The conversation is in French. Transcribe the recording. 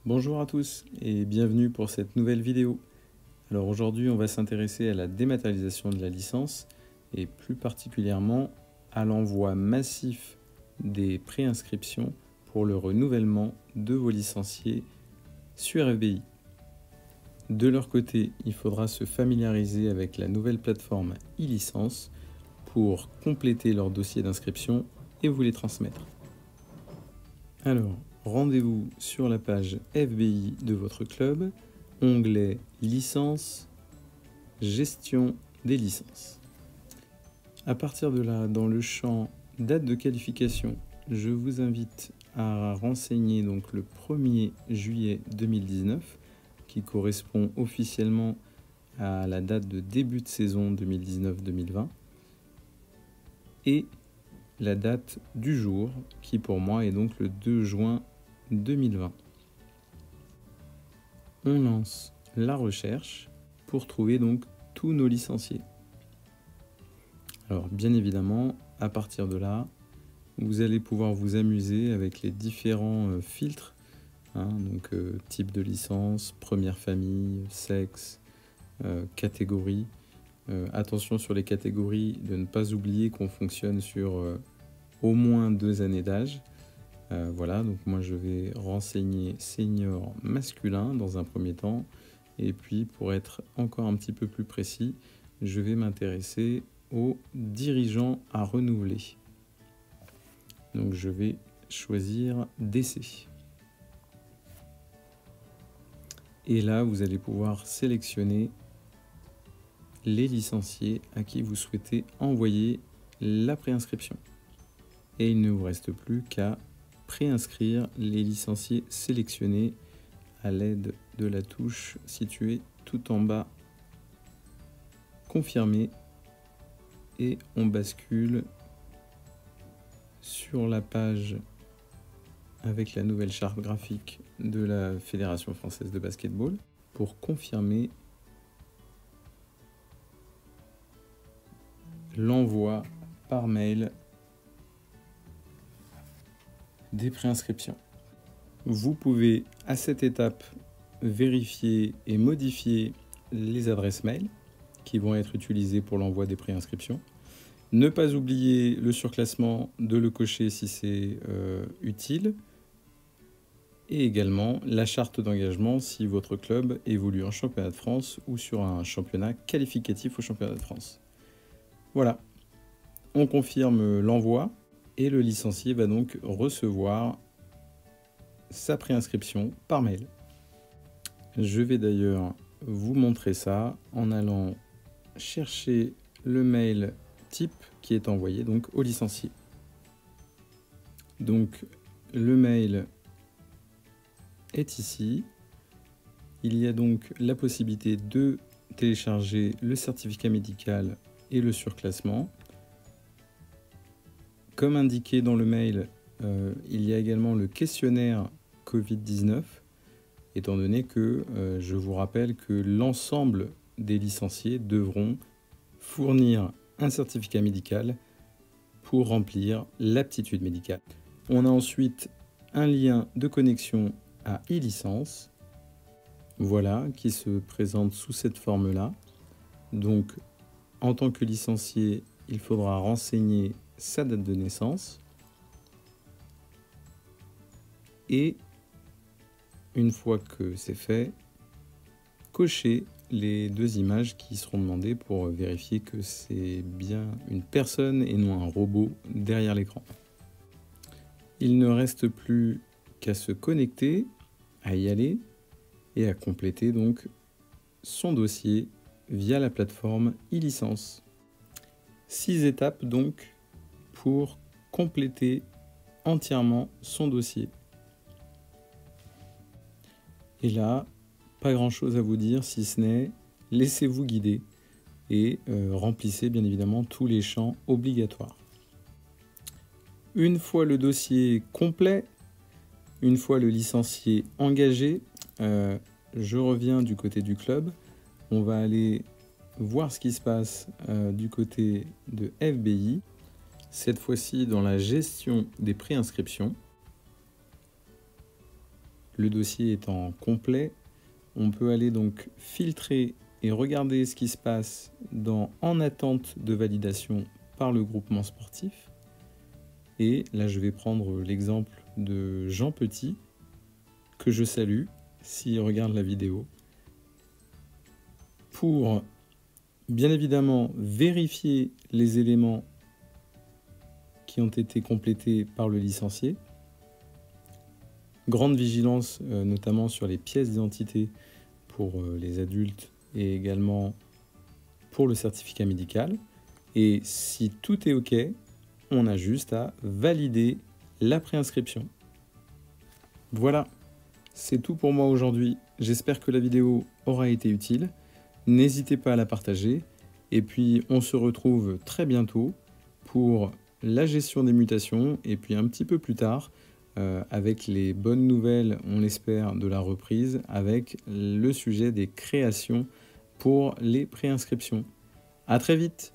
Bonjour à tous et bienvenue pour cette nouvelle vidéo. Alors aujourd'hui on va s'intéresser à la dématérialisation de la licence et plus particulièrement à l'envoi massif des préinscriptions pour le renouvellement de vos licenciés sur FBI. De leur côté, il faudra se familiariser avec la nouvelle plateforme e-licence pour compléter leur dossier d'inscription et vous les transmettre. Alors, rendez-vous sur la page FBI de votre club, onglet Licence, Gestion des licences. À partir de là, dans le champ Date de qualification, je vous invite à renseigner donc le 1er juillet 2019, qui correspond officiellement à la date de début de saison 2019-2020, et la date du jour, qui pour moi est donc le 2 juin 2020. On lance la recherche pour trouver donc tous nos licenciés. Alors bien évidemment, à partir de là, vous allez pouvoir vous amuser avec les différents filtres, donc type de licence, première famille, sexe, catégorie. Attention sur les catégories, de ne pas oublier qu'on fonctionne sur au moins 2 années d'âge. Voilà, donc moi je vais renseigner senior masculin dans un premier temps, et puis pour être encore un petit peu plus précis, je vais m'intéresser aux dirigeants à renouveler. Donc je vais choisir DC. Et là, vous allez pouvoir sélectionner les licenciés à qui vous souhaitez envoyer la préinscription. Et il ne vous reste plus qu'à préinscrire les licenciés sélectionnés à l'aide de la touche située tout en bas, confirmer, et on bascule sur la page avec la nouvelle charte graphique de la Fédération française de basketball pour confirmer l'envoi par mail des préinscriptions. Vous pouvez à cette étape vérifier et modifier les adresses mail qui vont être utilisées pour l'envoi des préinscriptions. Ne pas oublier le surclassement, de le cocher si c'est utile, et également la charte d'engagement si votre club évolue en championnat de France ou sur un championnat qualificatif au championnat de France. Voilà, on confirme l'envoi et le licencié va donc recevoir sa préinscription par mail. Je vais d'ailleurs vous montrer ça en allant chercher le mail type qui est envoyé donc au licencié. Donc le mail est ici. Il y a donc la possibilité de télécharger le certificat médical et le surclassement. Comme indiqué dans le mail, il y a également le questionnaire Covid-19, étant donné que je vous rappelle que l'ensemble des licenciés devront fournir un certificat médical pour remplir l'aptitude médicale. On a ensuite un lien de connexion à e-licence, voilà, qui se présente sous cette forme-là. Donc, en tant que licencié, il faudra renseigner sa date de naissance et une fois que c'est fait, cocher les 2 images qui seront demandées pour vérifier que c'est bien une personne et non un robot derrière l'écran. Il ne reste plus qu'à se connecter, à y aller et à compléter donc son dossier via la plateforme e-licence. 6 étapes donc pour compléter entièrement son dossier. Et là, pas grand chose à vous dire si ce n'est laissez-vous guider et remplissez bien évidemment tous les champs obligatoires. Une fois le dossier complet, une fois le licencié engagé, je reviens du côté du club. On va aller voir ce qui se passe du côté de FBI, cette fois-ci dans la gestion des préinscriptions. le dossier étant complet, on peut aller donc filtrer et regarder ce qui se passe en attente de validation par le groupement sportif. Et là, je vais prendre l'exemple de Jean Petit, que je salue s'il regarde la vidéo, pour bien évidemment vérifier les éléments qui ont été complétés par le licencié. Grande vigilance notamment sur les pièces d'identité pour les adultes et également pour le certificat médical. Et si tout est OK, on a juste à valider la préinscription. Voilà, c'est tout pour moi aujourd'hui. J'espère que la vidéo aura été utile. N'hésitez pas à la partager. Et puis, on se retrouve très bientôt pour la gestion des mutations. Et puis, un petit peu plus tard, avec les bonnes nouvelles, on l'espère, de la reprise, avec le sujet des créations pour les préinscriptions. À très vite!